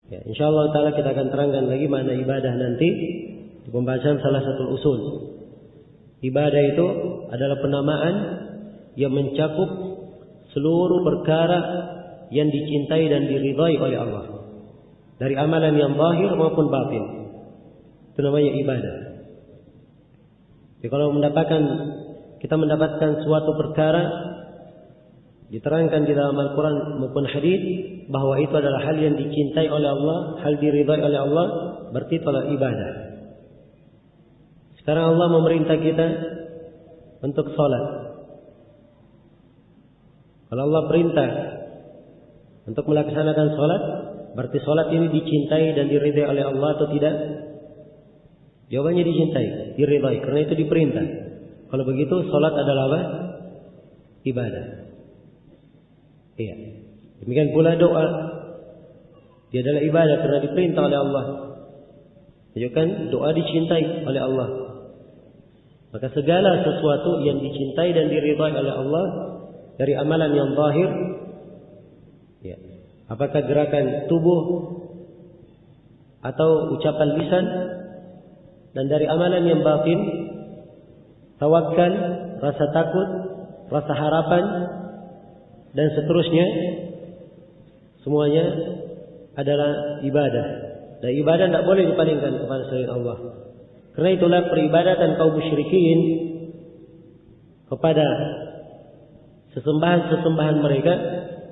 Ya, insyaallah taala kita akan terangkan lagi makna ibadah nanti di pembahasan salah satu usul. Ibadah itu adalah penamaan yang mencakup seluruh perkara yang dicintai dan diridhai oleh Allah. Dari amalan yang zahir maupun batin. Itu namanya ibadah. Jadi kalau kita mendapatkan suatu perkara diterangkan di dalam Al-Quran maupun hadis bahwa itu adalah hal yang dicintai oleh Allah, hal diridhai oleh Allah, berarti itu adalah ibadah. Sekarang Allah memerintah kita untuk sholat. Kalau Allah perintah untuk melaksanakan sholat, berarti sholat ini dicintai dan diridhai oleh Allah atau tidak? Jawabannya dicintai, diridhai, karena itu diperintah. Kalau begitu sholat adalah apa? Ibadah. Iya. Demikian pula doa. Dia adalah ibadah karena diperintah oleh Allah. Menunjukkan doa dicintai oleh Allah. Maka segala sesuatu yang dicintai dan diridhai oleh Allah dari amalan yang zahir, ya, apakah gerakan tubuh atau ucapan lisan, dan dari amalan yang batin, tawakal, rasa takut, rasa harapan, dan seterusnya, semuanya adalah ibadah. Dan ibadah tidak boleh dipalingkan kepada selain Allah. Karena itulah peribadatan kaum musyrikin kepada sesembahan-sesembahan mereka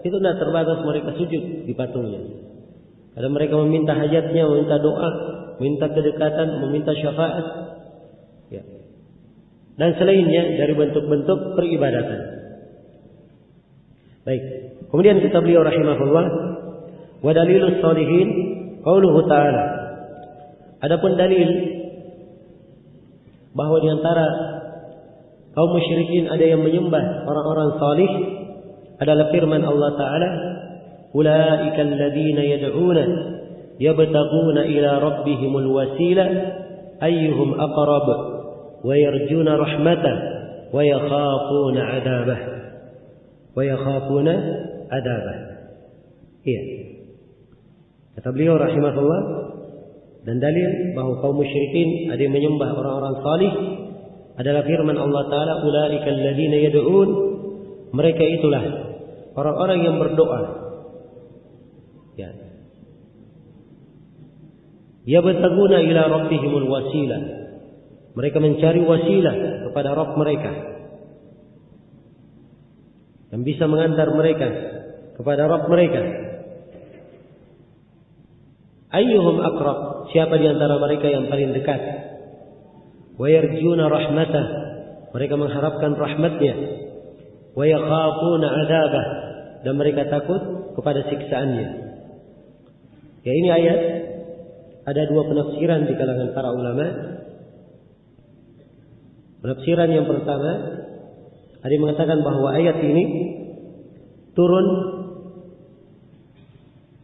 itu tidak terbatas mereka sujud di patungnya. Ada mereka meminta hajatnya, meminta doa, meminta kedekatan, meminta syafaat, ya, dan selainnya dari bentuk-bentuk peribadatan. Baik. Kemudian kata beliau rahimahullah, wa dalilus shalihin qauluhu ta'ala. Adapun dalil bahwa di antara kaum musyrikin ada yang menyembah orang-orang salih adalah firman Allah Ta'ala, ulaika alladziina yad'uuna yabtaghuna ila rabbihimul wasilah ayyuhum aqrab wa yarjuna rahmatah wa yakhafuna 'adzabah. Iya. Kata beliau rahimahullah, dan dalil bahwa kaum musyrikin ada yang menyembah orang-orang salih adalah firman Allah Ta'ala, ulaika alladziina yad'uun, mereka itulah orang-orang yang berdoa, ya, yabtaguna ila rabbihimul wasilah, mereka mencari wasilah kepada Rabb mereka yang bisa mengantar mereka kepada Rabb mereka. Ayyuhum aqrab, siapa di antara mereka yang paling dekat? Wa yarjuna rahmatah, mereka mengharapkan rahmatnya. Wa yakhafuna 'adzabah, dan mereka takut kepada siksaannya. Ya, ini ayat ada dua penafsiran di kalangan para ulama. Penafsiran yang pertama, ada yang mengatakan bahwa ayat ini turun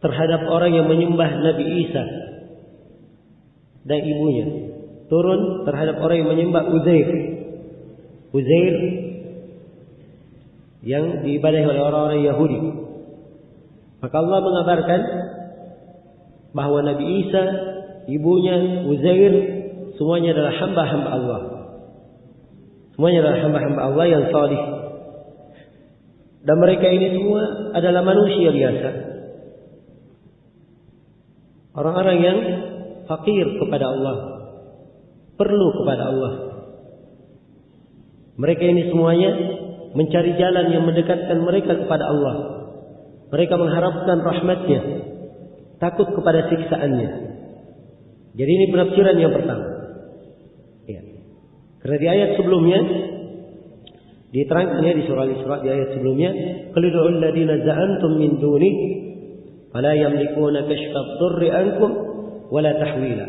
terhadap orang yang menyembah Nabi Isa dan ibunya. Turun terhadap orang yang menyembah Uzair yang diibadahi oleh orang-orang Yahudi. Maka Allah mengabarkan bahwa Nabi Isa, ibunya, Uzair, semuanya adalah hamba-hamba Allah. Semuanya adalah hamba-hamba Allah yang salih. Dan mereka ini semua adalah manusia biasa. Orang-orang yang fakir kepada Allah, perlu kepada Allah. Mereka ini semuanya mencari jalan yang mendekatkan mereka kepada Allah. Mereka mengharapkan rahmatnya, takut kepada siksaannya. Jadi ini penafsiran yang pertama. Ya. Karena di ayat sebelumnya diterangkannya di surah Al-Isra, di ayat sebelumnya, qul ud'ul ladzina za'antum min duni fala yamlikuna kashfa ad-durri ankum wala tahwila.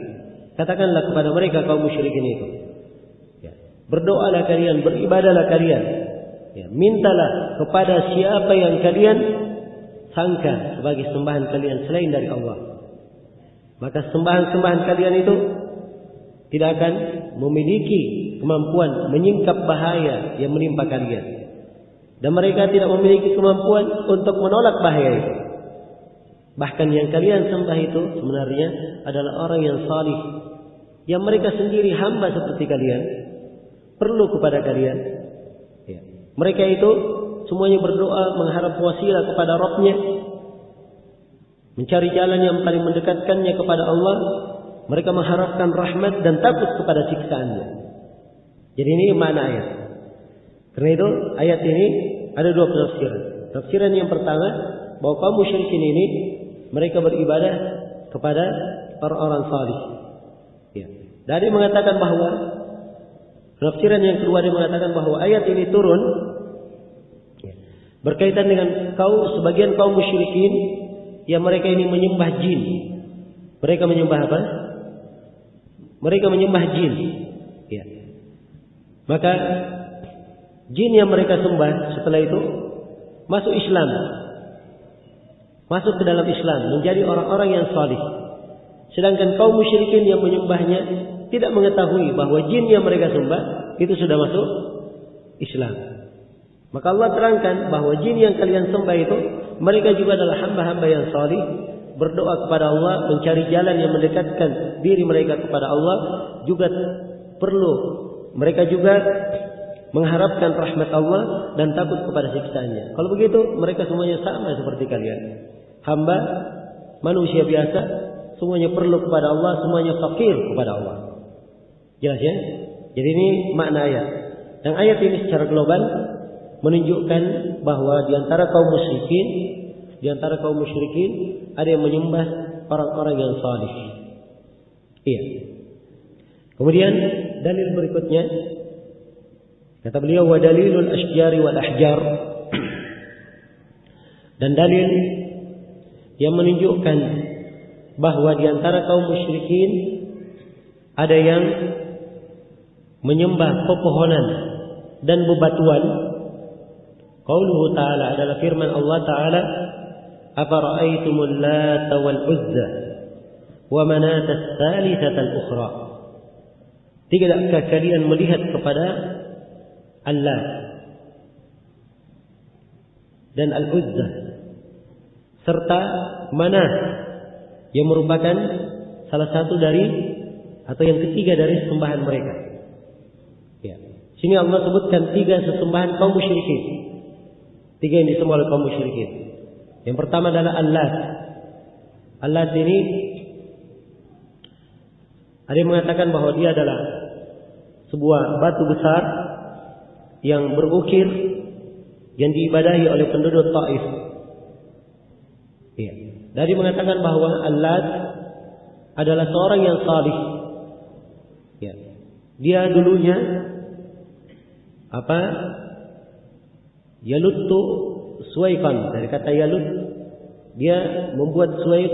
Katakanlah kepada mereka kaum musyrikin itu, ya, berdoalah kalian, beribadahlah kalian, ya, mintalah kepada siapa yang kalian sangka sebagai sembahan kalian selain dari Allah. Maka sembahan-sembahan kalian itu tidak akan memiliki kemampuan menyingkap bahaya yang menimpa kalian, dan mereka tidak memiliki kemampuan untuk menolak bahaya itu. Bahkan yang kalian sembah itu sebenarnya adalah orang yang salih, yang mereka sendiri hamba seperti kalian, perlu kepada kalian. Ya. Mereka itu semuanya berdoa mengharap wasilah kepada Rabb-nya, mencari jalan yang paling mendekatkannya kepada Allah. Mereka mengharapkan rahmat dan takut kepada siksaannya. Jadi ini makna ayat. Karena itu ayat ini ada dua penafsiran. Tafsiran yang pertama, bahwa kaum musyrikin ini mereka beribadah kepada orang-orang salih. Ya. Dari mengatakan bahwa penafsiran yang kedua, dia mengatakan bahwa ayat ini turun berkaitan dengan sebagian kaum musyrikin yang mereka ini menyembah jin. Mereka menyembah apa? Mereka menyembah jin. Ya. Maka jin yang mereka sembah setelah itu masuk Islam, masuk ke dalam Islam, menjadi orang-orang yang salih. Sedangkan kaum musyrikin yang menyembahnya tidak mengetahui bahwa jin yang mereka sembah itu sudah masuk Islam. Maka Allah terangkan bahwa jin yang kalian sembah itu mereka juga adalah hamba-hamba yang salih, berdoa kepada Allah, mencari jalan yang mendekatkan diri mereka kepada Allah. Juga perlu mereka juga mengharapkan rahmat Allah dan takut kepada siksaannya. Kalau begitu mereka semuanya sama seperti kalian, hamba manusia biasa, semuanya perlu kepada Allah, semuanya fakir kepada Allah. Jelas ya? Jadi ini makna ayat. Dan ayat ini secara global menunjukkan bahwa di antara kaum musyrikin ada yang menyembah orang-orang yang salih. Iya. Kemudian dalil berikutnya, kata beliau, wa dalilul asjari wal ahjar. Dan dalil yang menunjukkan bahwa di antara kaum musyrikin ada yang menyembah pepohonan dan bebatuan. Qauluhu ta'ala adalah firman Allah Ta'ala, afara'aitumul Lata wal Uzza wa manat ats-tsalitsata al-ukhra. Tidakkah kalian melihat kepada Allah dan Al-Uzza serta Manat yang merupakan salah satu dari atau yang ketiga dari sembahan mereka. Ya. Sini Allah sebutkan tiga sesembahan kaum musyrikin. Tiga yang disembah oleh kaum musyrikin. Yang pertama adalah Al-Lat. Al-Lat ini ada yang mengatakan bahwa dia adalah sebuah batu besar yang berukir yang diibadahi oleh penduduk Taif. Ya. Dari mengatakan bahwa Al-Lat adalah seorang yang salih. Ya. Dia dulunya Yaluttu suwaiqan, dari kata yalut, dia membuat suwaik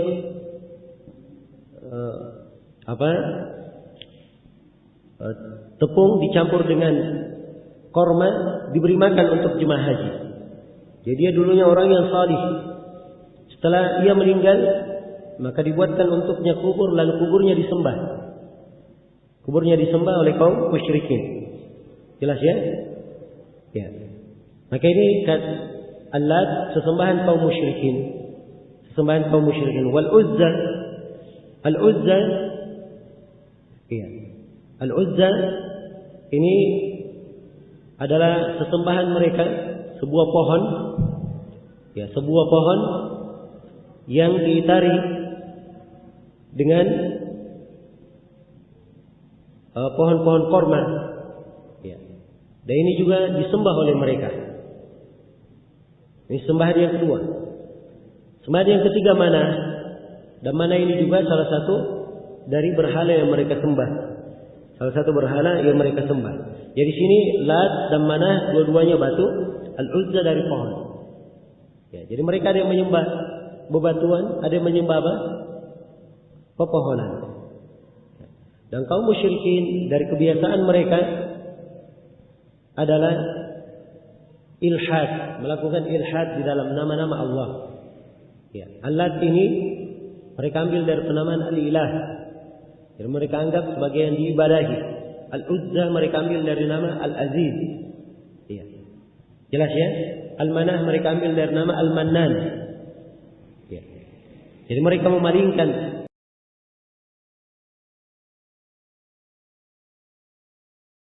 tepung dicampur dengan korma, diberi makan untuk jemaah haji. Jadi dia dulunya orang yang salih. Setelah ia meninggal, maka dibuatkan untuknya kubur, lalu kuburnya disembah. Kuburnya disembah oleh kaum musyrikin. Jelas ya? Ya. Maka ini Al-Lat sesembahan kaum musyrikin. Sesembahan kaum musyrikin. Wal Uzza. Al-Uzza. Iya. Al-Uzza ini adalah sesembahan mereka, sebuah pohon. Ya, sebuah pohon yang diitari dengan pohon-pohon korma. Ya. Dan ini juga disembah oleh mereka. Ini sembahan yang kedua. Sembahan yang ketiga Mana. Dan Mana ini juga salah satu dari berhala yang mereka sembah. Salah satu berhala yang mereka sembah. Jadi sini Lat dan Mana dua-duanya batu, Al-Uzza dari pohon. Ya, jadi mereka ada yang menyembah bebatuan, ada yang menyembah apa? Pepohonan. Dan kaum musyrikin dari kebiasaan mereka adalah ilhad, melakukan ilhad di dalam nama-nama Allah. Ya, Al-Lat ini mereka ambil dari penamaan Al-Ilah. Jadi mereka anggap sebagai yang diibadahi. Al-Uzza mereka ambil dari nama Al-Aziz. Ya. Jelas ya? Al-Manah mereka ambil dari nama Al-Mannan. Ya. Jadi mereka memalingkan